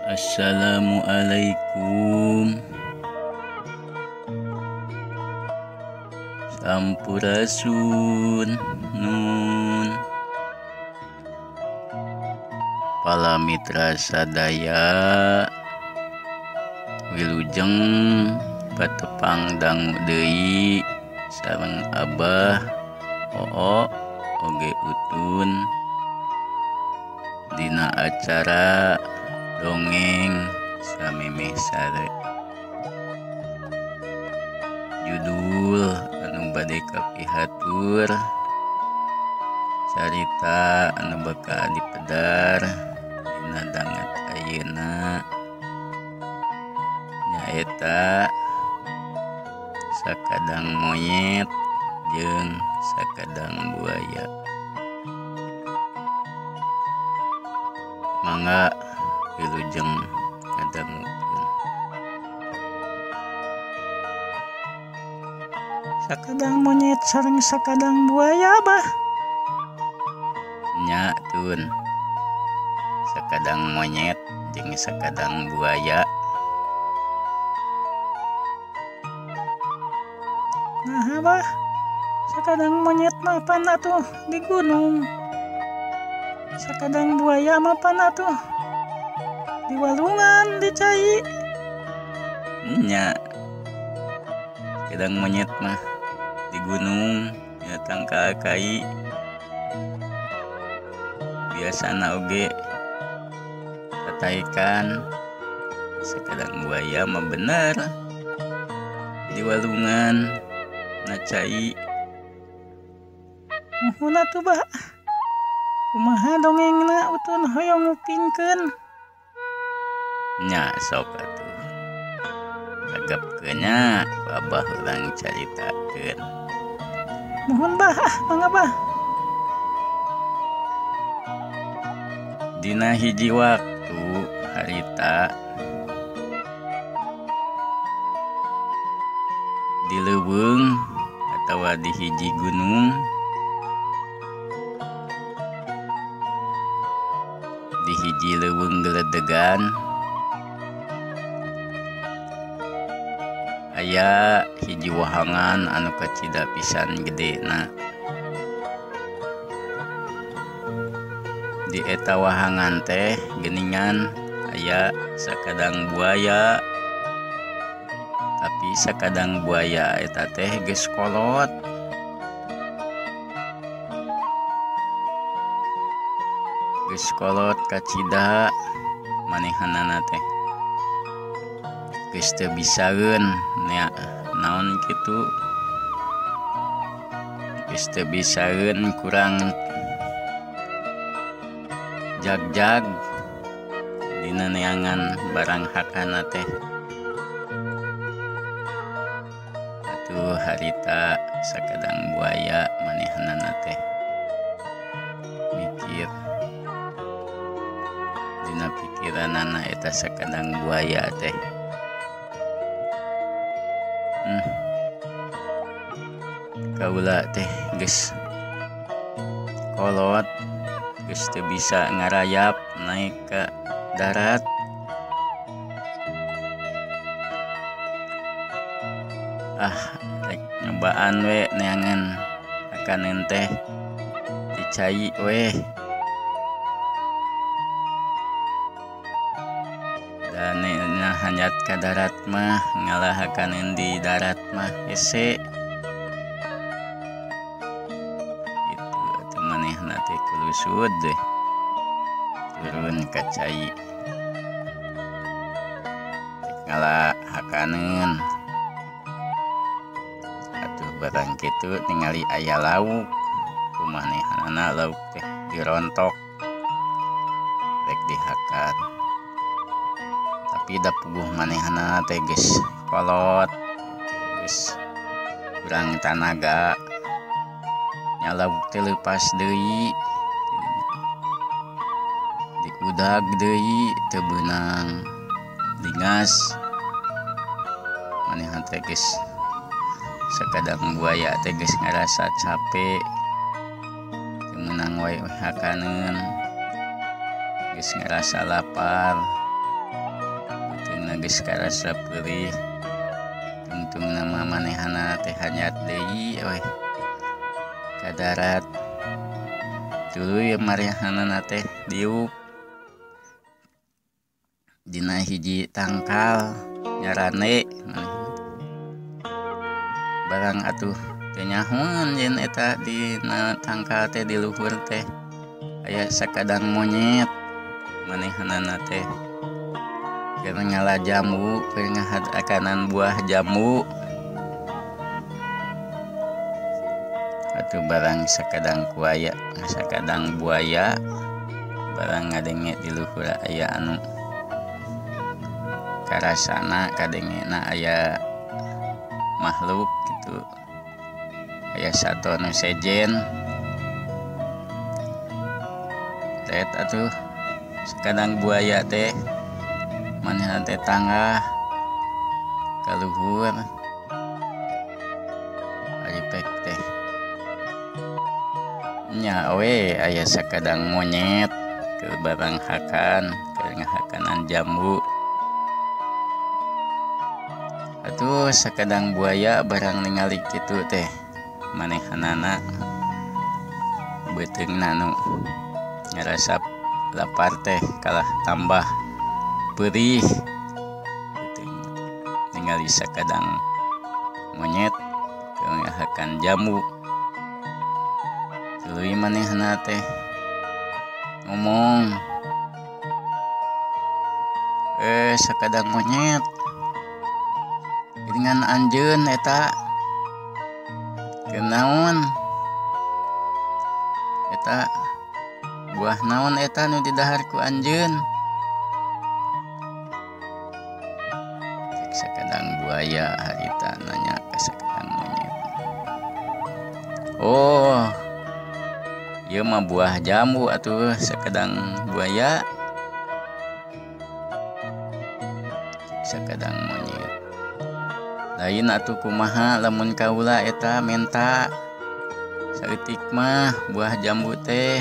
Assalamualaikum. Sampurasun nun Pala mitra sadaya wilujeng patepang dangu deui sareng Abah Oo oge Utun dina acara dongeng samemeh sare. Judul anu bade kapihatur carita anu bakal dipedar dina danget ayeuna nyaeta sakadang monyet jeung sakadang buaya. Mangga wilujeng ngadangukeun. Sakadang monyet sareng sakadang buaya, Bah. Nya tun. Sakadang monyet jeung sakadang buaya. Nah, Bah. Sakadang monyet mah pana tuh di gunung. Sakadang buaya mah pana tuh di walungan, di cai. Nya. Sakadang monyet mah di gunung nya tangkal kai. Biasana oge tataikan. Sakadang buaya mah bener di walungan na cai. Muhun atuh, Bah. Kumaha dongengna Utun hoyong ngupingkeun. Nya sok atuh. Tagapkeun nya ku Abah urang caritakeun. Muhun, Bah. Mangga, Bah. Dina hiji waktu harita di leuweung atawa di hiji gunung di hiji leuweung geledegan aya hiji wahangan anu kacida pisan gedena. Di eta wahangan teh geuningan aya sakadang buaya, tapi sakadang buaya eta teh geus kolot. Geus kolot kacida manehanana teh geus teu bisaeun nya naon kitu. Geus teu bisaeun kurang jag-jag dina neangan barang hakana teh. Atuh harita sakadang buaya manehanana teh mikir. Dina pikiranana eta sakadang buaya teh kaula teh geus kolot, geus teu bisa ngarayap naik ke darat. Rek nyobaan we neangan akaneun teh di cai we. Dan hanjat ka darat mah ngalah akaneun di darat mah hese. Teh kulusud deh turun ka cai ngala hakaneun. Atuh barang kitu ningali aya lauk kumanehanana lauk teh dirontok rek dihakan, tapi da puguh manehanana teh geus kolot geus kurang tanaga. Lauk teh leupas deui diudag deui teu beunang lingas manehan teh geus sakadang buaya teh geus ngarasa capek teu meunang wae hakaneun geus ngarasa lapar geus karasa peulih tungtung nama manehana teh hanyat deui we ka darat tuluy marihanana teh diuk dina hiji tangkal nyarane barang atuh teu nyahoan yen eta dina tangkal teh di luhur teh aya sakadang monyet manehanana teh keur ngala jambu keur ngahadakanan buah jambu atuh barang sakadang buaya barang ngadenge di luhur aya anu karasana kadengena aya makhluk gitu aya sato nu sejen tet atuh sakadang buaya teh manehna teh tangah ka luhur ari pek teh nya we aya sakadang monyet keur barang hakan keur ngahakanan jambu atuh sakadang buaya barang ningali kitu teh manehanana beuteungna nu ngarasa lapar teh kalah tambah perih ningali sakadang monyet keur ngahakan jambu tuluy manehna teh ngomong sakadang monyet dengan anjeun eta kenaon eta buah naon eta nu didahar ku anjeun sakadang buaya harita nanya ka sakadang monyet oh ieu mah buah jambu atuh sakadang buaya sakadang monyet lain atuh kumaha lamun kaula eta menta saeutik mah buah jambu teh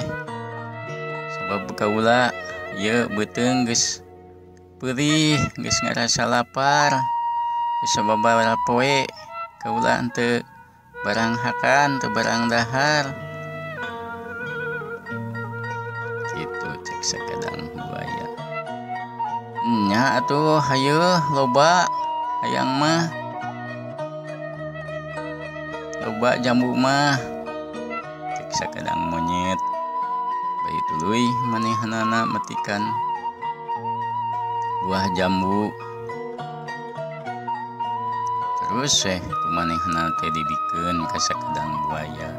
sabab kaula ieu beuteung geus perih geus ngarasa lapar geus sababaraha poe kaula henteu barang hakan teu barang dahar kitu cek sakadang buaya nya atuh hayu loba hayang mah loba jambu mah cek sakadang monyet bayi tuluy manehanana metikan buah jambu terus kumanehna teh dibikeun ka sakadang buaya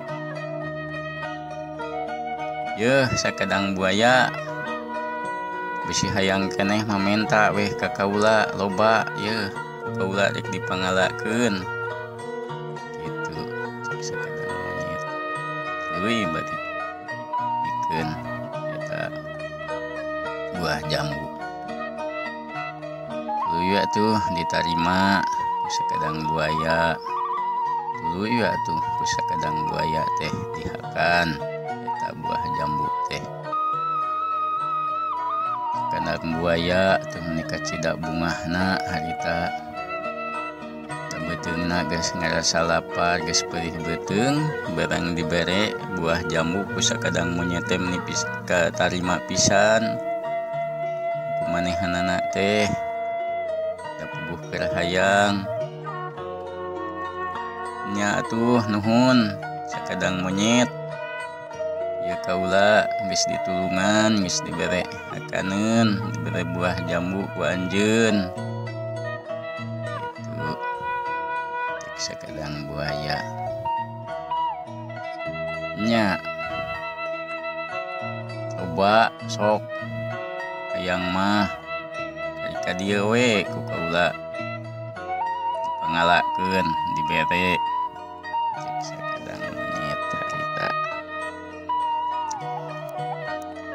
yeuh sakadang buaya bisi hayang keneh mamenta weh ka kaula loba yeuh kaula rek dipangalakeun sakadang monyet tuluy bari bikeun eta buah jambu tuluy atuh ditarima ku sakadang buaya tuluy atuh ku sakadang buaya teh dihakan eta buah jambu teh sakadang buaya teh menika cida bungahna harita beuteungna geus ngarasa lapar geus perih beuteung barang dibere buah jambu ku sakadang monyet teh menipis katarima pisan kumanehanana teh da puguh keur hayang nya atuh nuhun sakadang monyet ya kaula geus ditulungan geus dibere hakaneun dibere buah jambu ku anjeun sakadang buaya nya coba sok hayang mah ari ka dieu we ku kaula dipangalakeun dibere cek sakadang monyet harita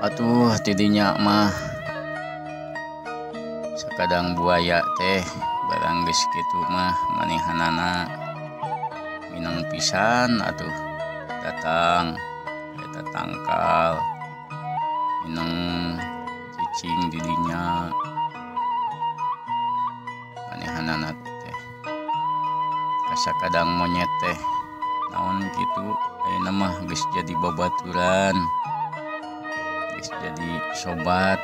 atuh tidinya mah sakadang buaya teh barang geus kitu mah manehanana minang pisan atuh datang eta tangkal minang cicing didinya manehanana teh kasakadang monyet teh naon gitu ayeuna mah geus jadi babaturan geus jadi sobat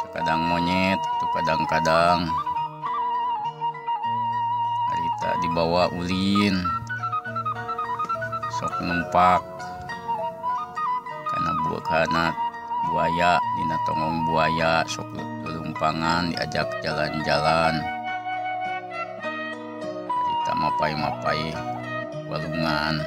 sakadang monyet itu kadang-kadang harita dibawa ulin sok numpak kana buaya dina tongong buaya sok lelumpangan diajak jalan-jalan harita mapai-mapai walungan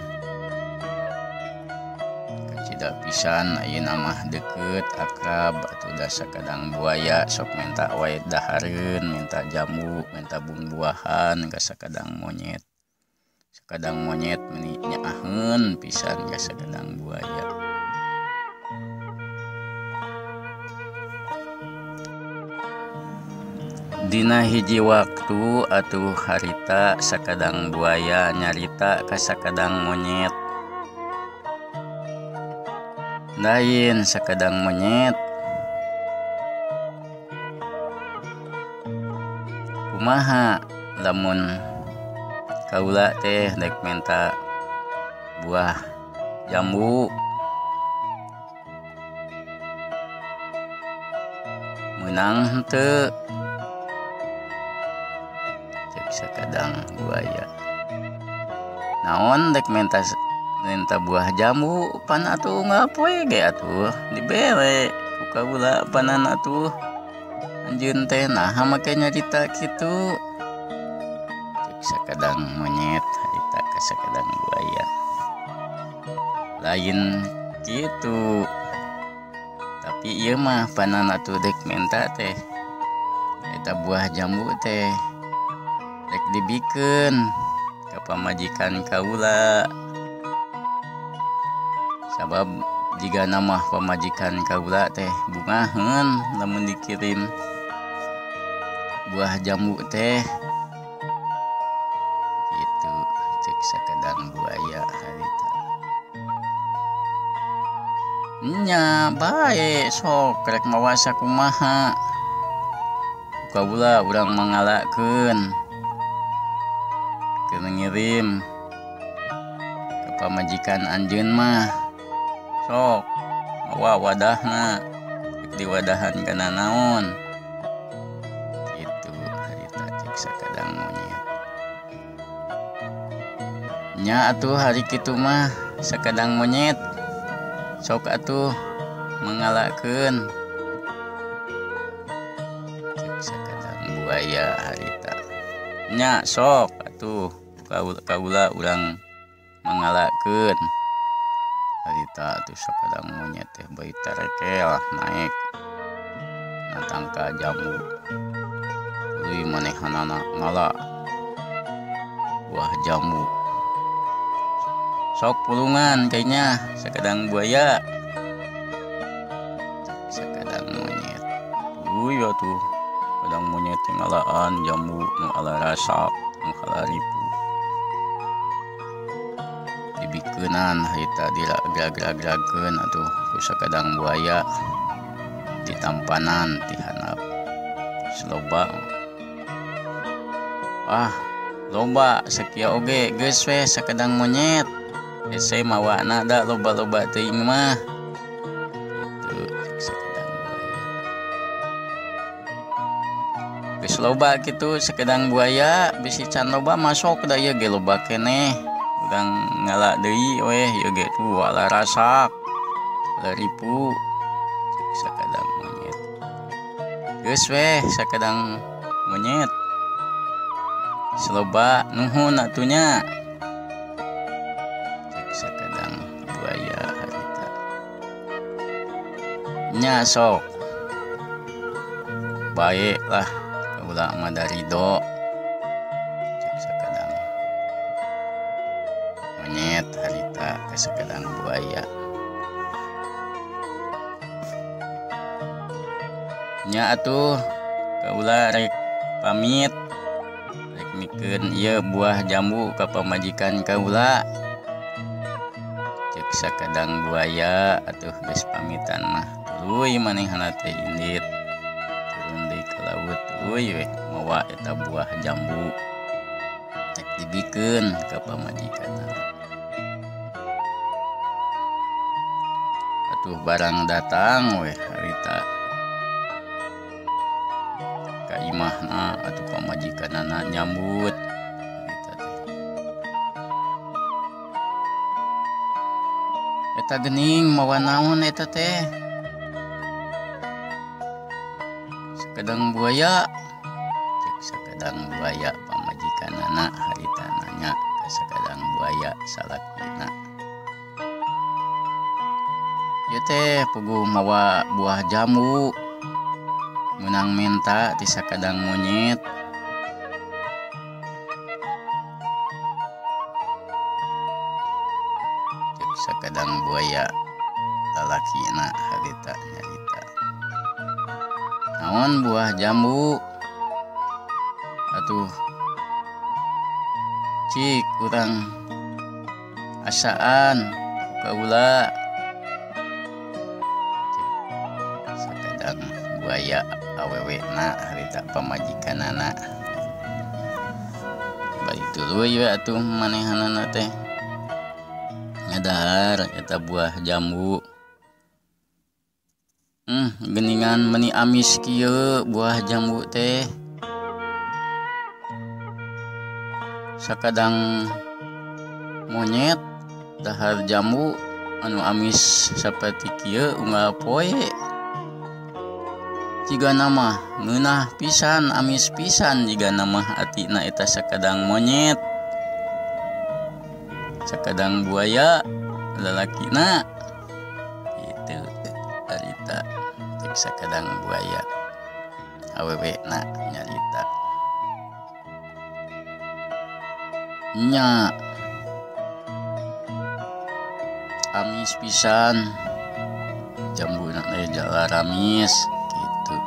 kacida pisan ayeuna mah deket akrab atuh da sakadang buaya sok minta wae dahareun minta jamu minta buah-buahan ka sakadang monyet meni nyaaheun pisan ka sakadang buaya. Dina hiji waktu atuh harita sakadang buaya nyarita ka sakadang monyet. Lain sakadang monyet kumaha lamun kaula teh dek menta buah jambu menang henteu sakadang buaya naon dek minta buah jambu pan atuh ngapoe ge atuh dibere ku kaula panan atuh anjeun teh naha make nyarita kitu cek sakadang monyet harita ka sakadang buaya lain kitu tapi ieu mah panan atuh dek minta teh eta buah jambu teh rek dibikeun ka pamajikan kaula sabab jika nama pamajikan kaula teh bungaheun lamun dikirim buah jambu teh gitu cek sakadang buaya harita nya bae sok rek mawasa kumaha kaula urang mangalakeun kena ngirim ke pamajikan anjeun mah sok mawa wadahna di wadahan kana naon gitu harita cek sakadang monyet nya atuh hari kitu mah sakadang monyet sok atuh mangalakeun cek sakadang buaya harita nya sok atuh kaula urang mangalakeun harita atuh sakadang monyet teh bayi tarekel naik natangka jamu tuluy manehanana ngala buah jambu sok pulungan kayaknya sakadang buaya sakadang monyet tuluy atuh sakadang monyet teh ngalaan jambu nu ala rasa nu halaripu dibikeunan harita diragrag-ragrageun atuh ku sakadang buaya ditampanan ti handap loba loba sakia oge geus we sakadang monyet ese mawana da loba-loba teuing mah itu sakadang buaya geus loba kitu sakadang buaya bisi can loba masuk da ieu ge loba keneh urang ngala deui weh ieu ge tuh ala rasak laripu sakadang monyet geus weh sakadang monyet seloba nuhun atunya cek sakadang buaya harita nya sok bae lah kaula mah darido cek sakadang monyet harita ka sakadang buaya nya atuh kaula rek pamit rek mikeun ieu buah jambu ka pamajikan kaula cek sakadang buaya atuh geus pamitan mah tuluy manehna teh indit turun deui ka laut nyambut we mawa eta buah jambu tek dibikeun ka pamajikanna. Atuh barang datang we harita ka imahna atuh pamajikanna nyambut harita teh. Eta geuning mawa naon eta teh? Sakadang buaya, cek sakadang buaya pamajikanana harita nanya ka sakadang buaya salakina. Ieu teh puguh mawa buah jambu menang minta ti sakadang monyet. Cek sakadang buaya lalakina harita nyarita. Naon buah jambu? Atuh cik urang asaan kaula. Sakadang buaya awewena harita pamajikanana. Balik tuluy we atuh manehanana teh ngadahar eta buah jambu. Geningan meni amis kieu buah jambu teh. Sakadang monyet dahar jambu anu amis saperti kieu unggal poe. Jiga nama ngeunah pisan amis pisan jiga nama atina eta sakadang monyet. Sakadang buaya lalakina itu harita cek sakadang buaya awewena nyarita. Nya amis pisan jambuna teh jalar amis gitu.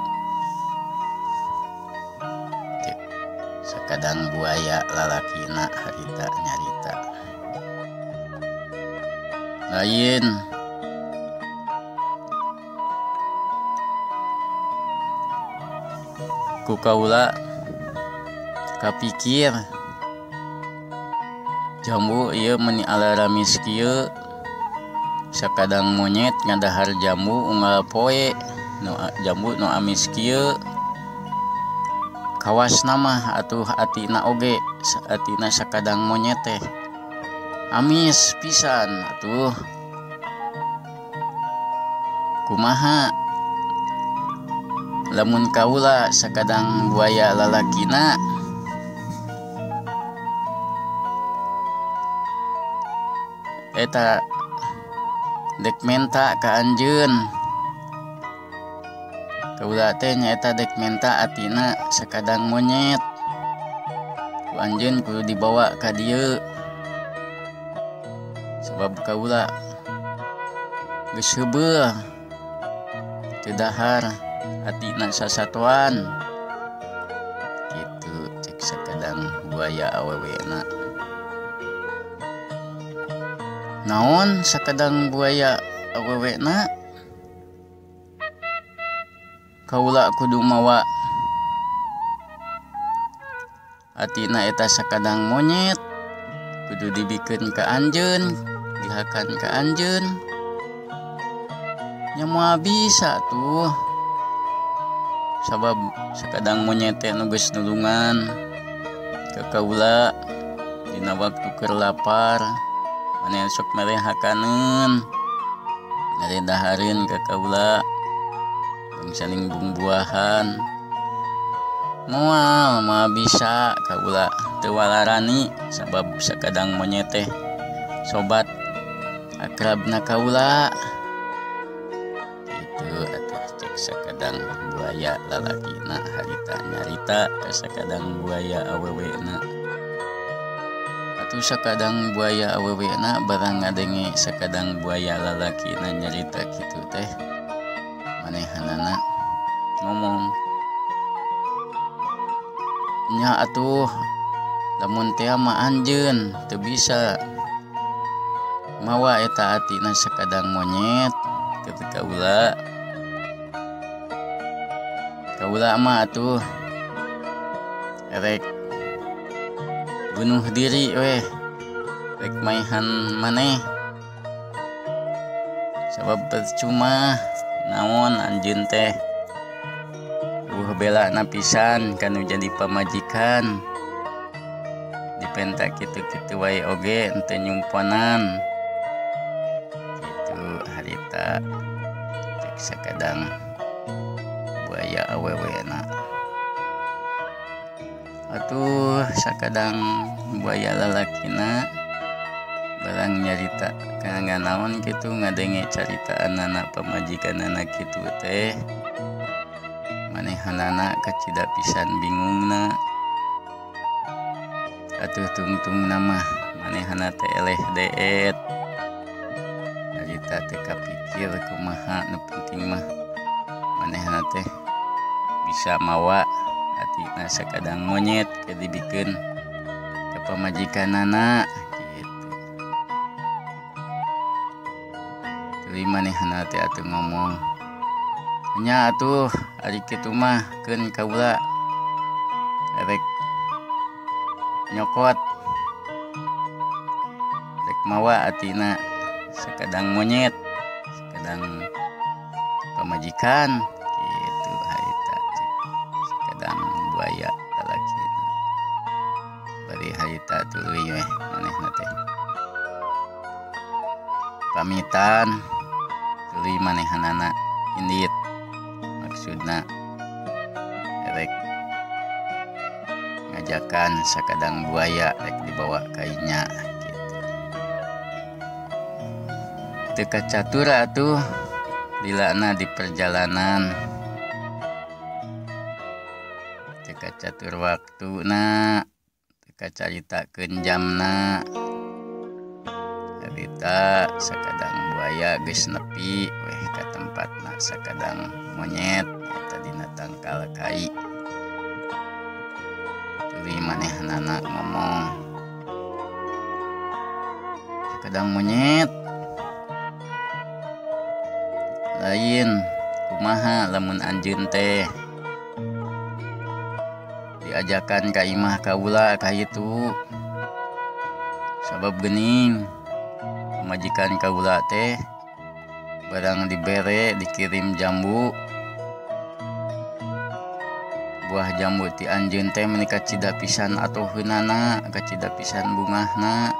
Cek sakadang buaya lalakina harita nyarita. Lain ku kaula kapikir jambu ieu meni alaramis kieu sakadang monyet ngadahar jambu unggal poe nu jambu nu amis kieu kawasna mah atuh atina oge atina sakadang monyet teh amis pisan atuh. Kumaha lamun kaula sakadang buaya lalakina eta dek menta ka anjeun. Kaula teh nyaeta dek menta atina sakadang monyet. Ku anjeun kudu dibawa ka dieu. Sebab kaula geus heubeul teu dahar atina sasatuan. Kitu cek sakadang buaya awewena. Naon sakadang buaya awewena? Kaula kudu mawa atina eta sakadang monyet kudu dibikeun ka anjeun, dihakan ka anjeun. Nya moal bisa tuh. Sabab sakadang monyet teh nu geus nulungan ka kaula dina waktu keur lapar. Maneh sok merehakaneun ngaredahareun ka kaula saling bumbuahan. Moal bisa kaula teu walarani sabab sakadang monyet teh sobat akrabna kaula. Itu atuh cek sakadang buaya lalakina harita nyarita ka sakadang buaya awewena. Atuh sakadang buaya awewena barang ngadenge sakadang buaya lalakina nyarita kitu teh manehanana ngomong nya atuh lamun teh mah anjeun teu bisa mawa eta atina sakadang monyet ketika kaula kaula mah atuh rek bunuh diri weh, rek maihan maneh sabab percuma naon anjeun teh bela na pisan kanu jadi pamajikan dipenta kitu-kitu wae oge ente nyumponan kitu harita cek sakadang buaya awewena atuh sakadang buaya lalakina barang nyarita kana naon kitu ngadenge caritaan anak pamajikan anak kitu teh manehanana kacida pisan bingungna atuh tungtung nama manehana teh eleh deet harita teh kapikir kumaha nu penting mah manehana teh bisa mawa atina sakadang monyet ke dibikeun ka pamajikanana gitu. Tuluy manehana teh atuh ngomong nya atuh ari kitu mah keun kaula rek nyokot rek mawa atina sakadang monyet sakadang pamajikan kitu harita cek sakadang buaya lalakina bari harita tuluy weh manehna teh pamitan tuluy manehanana indit maksudna rek ngajakan sakadang buaya rek dibawa kainya gitu. Teu catur atuh dilana di perjalanan teu catur waktuna teu caritakeun jamna harita sakadang buaya geus nepi weh ka tempatna sakadang monyet eta dina tangkal kai tuluy manehanana ngomong sakadang monyet lain kumaha lamun anjeun teh diajakan ka imah kaula kahitu sabab geuning pamajikan kaula teh barang dibere dikirim jambu buah jambu ti anjeun teh meuni kacida pisan atoheunana kacida pisan bungahna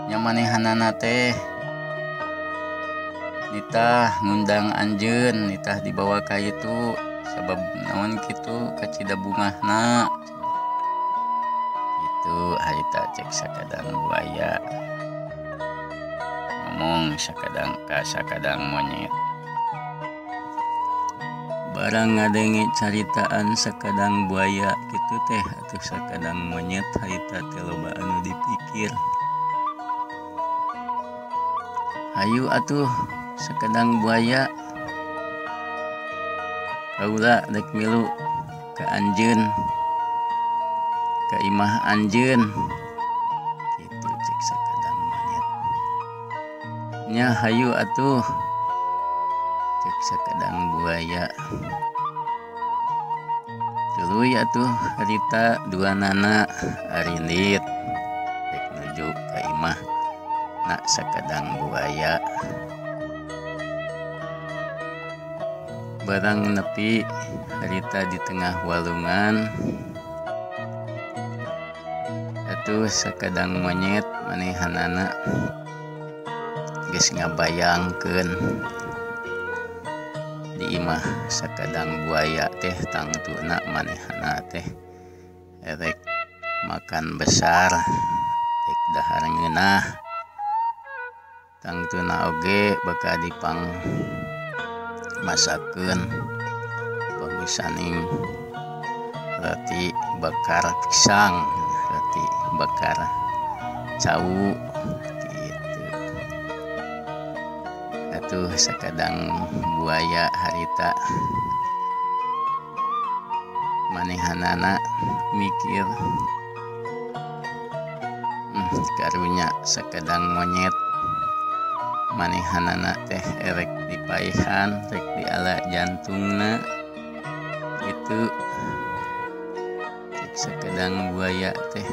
nya manehanana teh nitah ngundang anjeun nitah dibawa ka itu sabab naon kitu kacida bungahna itu harita cek sakadang buaya ngomong sakadang ka sakadang monyet barang ngadenge caritaan sakadang buaya kitu teh atuh sakadang monyet harita teh loba anu dipikir hayu atuh sakadang buaya kaula rek milu ka anjeun ka imah anjeun kitu cek sakadang monyet nya hayu atuh cek sakadang buaya tuluy atuh harita duanana arindit rek nuju ka imah na sakadang buaya barang nepi harita di tengah walungan atuh sakadang monyet manehanana geus ngabayangkeun di imah sakadang buaya teh tangtuna manehana teh rek makan besar rek dahar ngeunah tangtuna oge baka dipang masakeun pamisaning roti bakar pisang roti bakar cau gitu atuh sakadang buaya harita manehanana mikir karunya sakadang monyet manehanana teh erek dipaihan rek diala jantungna itu cek sakedang buaya teh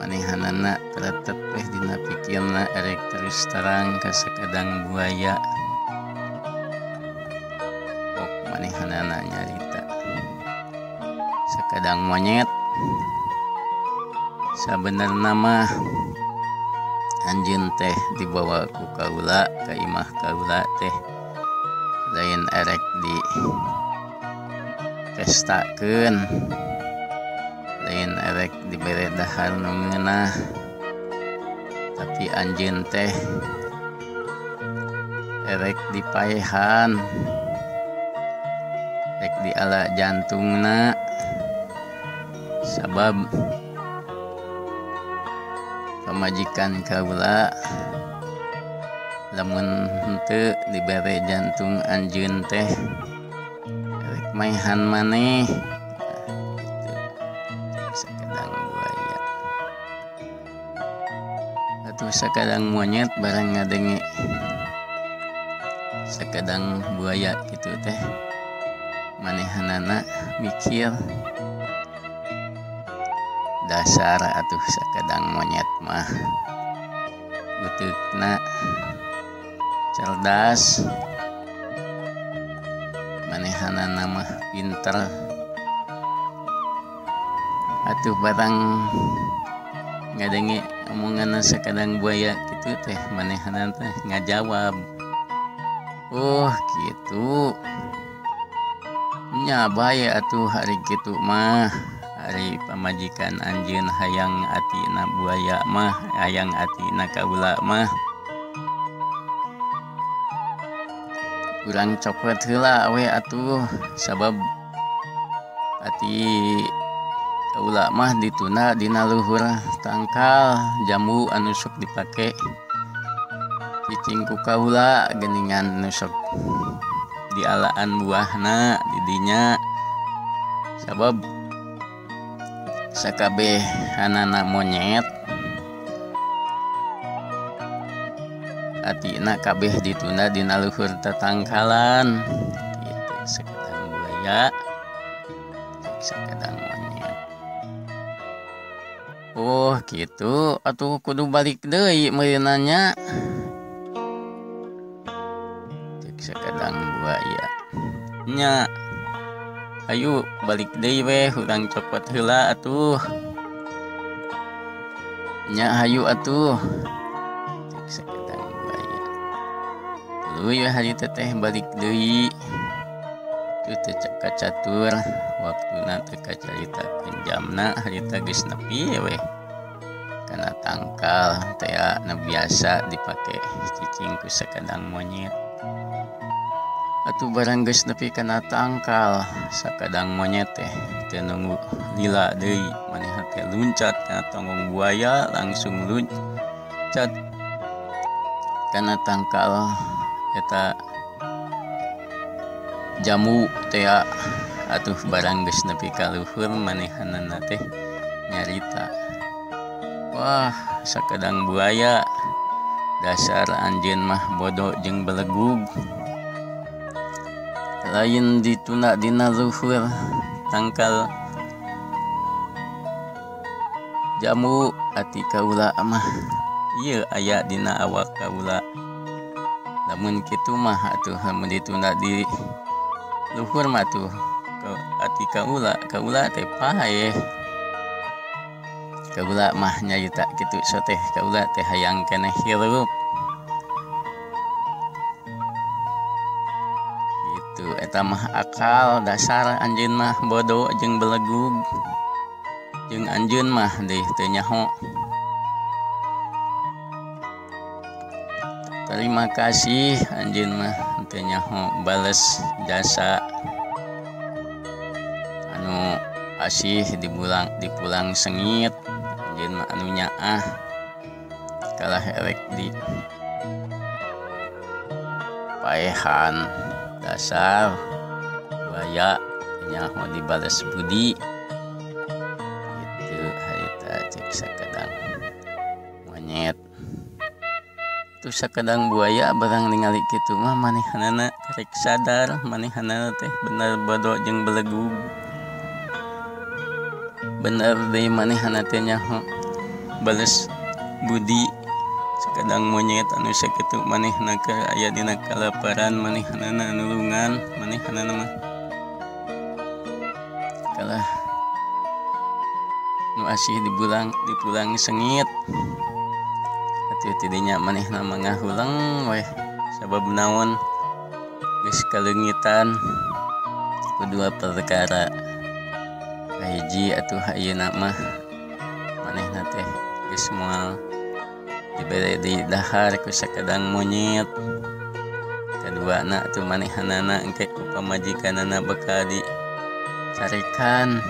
manehanana tetep dina pikirna erek terus terang ka sakedang buaya ok manehanana nyarita sakedang monyet sabenerna mah anjeun teh dibawa ku kaula ka imah kaula teh lain erek di pestakeun lain erek dibere dahar nu ngeunah tapi anjeun teh erek dipaehan rek diala jantungna sabab pamajikan kaula lamun henteu dibere jantung anjeun teh rek maehan maneh sakedang buaya atuh sakedang monyet barang ngadenge sakedang buaya kitu teh manehanana mikir dasar atuh sakedang monyet mah uteukna cerdas manehanana mah pinter atuh barang ngadenge omonganna sakedang buaya kitu teh manehanana teh ngajawab oh kitu nya bae atuh hari kitu mah hari pamajikan anjeun hayang atina buaya mah hayang atina kaula mah urang cokot heula we atuh sabab ati kaula mah dituna dina luhur tangkal jambu anu sok dipake cicing ku kaula geuningan anu sok dialaan buahna di dinya sabab sakabehanana monyet atina kabeh ditunda dina luhur tatangkalan kitu sakedang buaya sakedang monyet oh kitu atuh kudu balik deui meunanya cek sakedang buaya nya ayo balik deui we urang copot heula atuh nya hayu atuh cek sakedang buaya tuluy we hari teh balik deui tu teh catur waktuna teh kacaritakeun jamna harita geus nepi we kana tangkal teh anu biasa dipake cicing ku sakedang monyet atuh barang geus nepi kana tangkal sakedang monyet teh teu nunggu lila deui manehna teh luncat kana tonggong buaya langsung luncat kana tangkal eta jamu teh atuh barang geus nepi ka luhur manehanana teh nyarita wah sakedang buaya dasar anjeun mah bodoh jeung belegug lain dituna dina luhur tangkal jamu ati kaula mah ieu aya dina awak kaula lamun kitu mah atuh lamun dituna di luhur mah tuh ati kaula teh paeh kaula mah nyarita kitu soteh kaula teh hayang keneh hirup eta mah akal dasar anjeun mah bodoh jeung belegug jeung anjeun mah deui teu nyaho terima kasih anjeun mah teu nyaho bales jasa anu asih dipulang sengit anjeun mah anu nyaah kalah erek di paehan dasar buaya nyaho dibales budi itu harita cek sakedang monyet. Atuh sakadang buaya barang ningali kitu mah manehanana karek sadar manehanana teh bener bodo jeung belegug. Bener deui manehana teh nyaho bales budi. Sakadang monyet anu sakitu manehna ke aya dina kalaparan manehanana nulungan manehanana mah kalah nu asih dipulang sengit. Atuh tidinya manehna mangahuleng we sabab naon geus kalengitan kedua perkara. Kahiji atuh ayeuna mah manehna teh geus moal dibere di dahar ku sakadang monyet. Kaduana atuh manehanana engke ku pamajikanana bakal dicarikan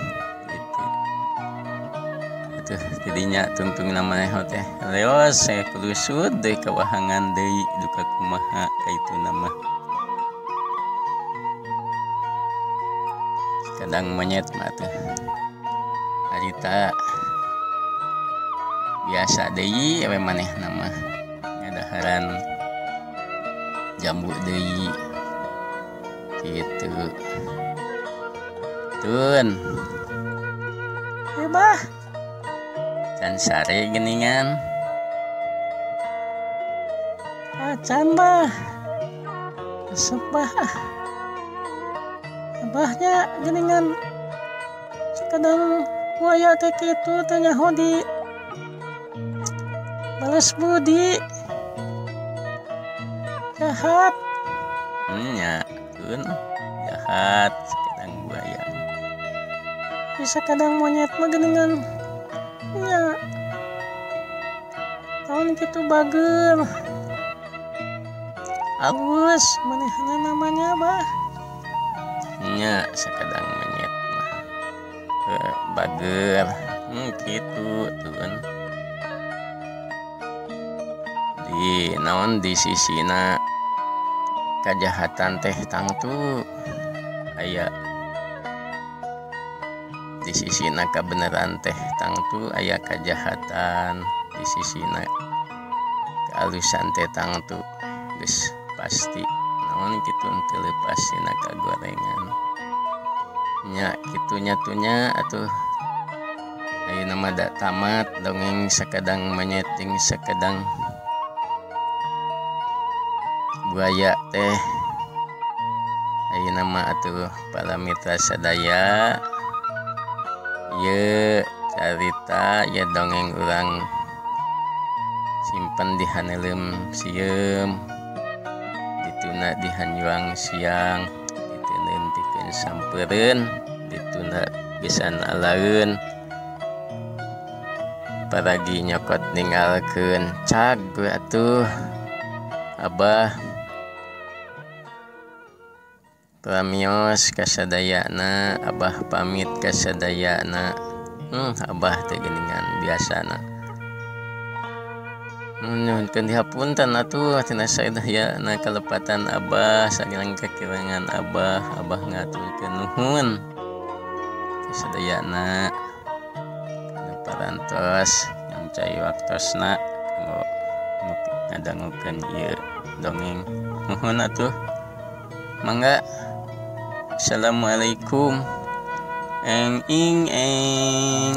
gitu. Atuh tidinya tungtungna manehna teh leos saya kulusud deui kawahangan deui duka kumaha kaituna mah. Kadang monyet mah teh harita biasa deui we manehna mah ngadaharan jambu deui kitu. Tun Bah, can sare geuningan acan bah. Resep bah. Abahnya geuningan sakadang buaya teh kitu teh nyaho di balas budi. Jahat. nya tun jahat sakadang buaya. Bisa kadang monyet mah geuningan nya tahun kitu bager. Alus manehna namanya bah. Nya sakadang monyet mah bager kitu tun. Di naon di sisina kajahatan teh tangtu aya di sisina kabeneran teh tangtu aya kajahatan di sisina kealusan teh tangtu geus pasti naon kitu teu leupas sina kagorengan nya kitu nyatunya atuh ayeuna mah da tamat dongeng sakadang monyet jeung sakadang buaya teh. Ayeuna mah atuh para mitra sadaya ieu carita ya dongeng urang simpen di haneuleum sieum dituna di hanjuang siang diteunentikeun sampeureun dituna gesan alaeun paragi nyokot ninggalkeun cag atuh abah pamios kasadayana. Abah pamit kasadayana. Abah teh geuningan biasana nuhunkeun dihapunten atuh tina sadayana kalepatan abah sagelang kakirangan abah ngaturkeun nuhun kasadayana kana parantos nyamcai waktosna kanggo ngadangukeun ieu dongeng. Nuhun atuh mangga. Assalamualaikum. Eng ing eng.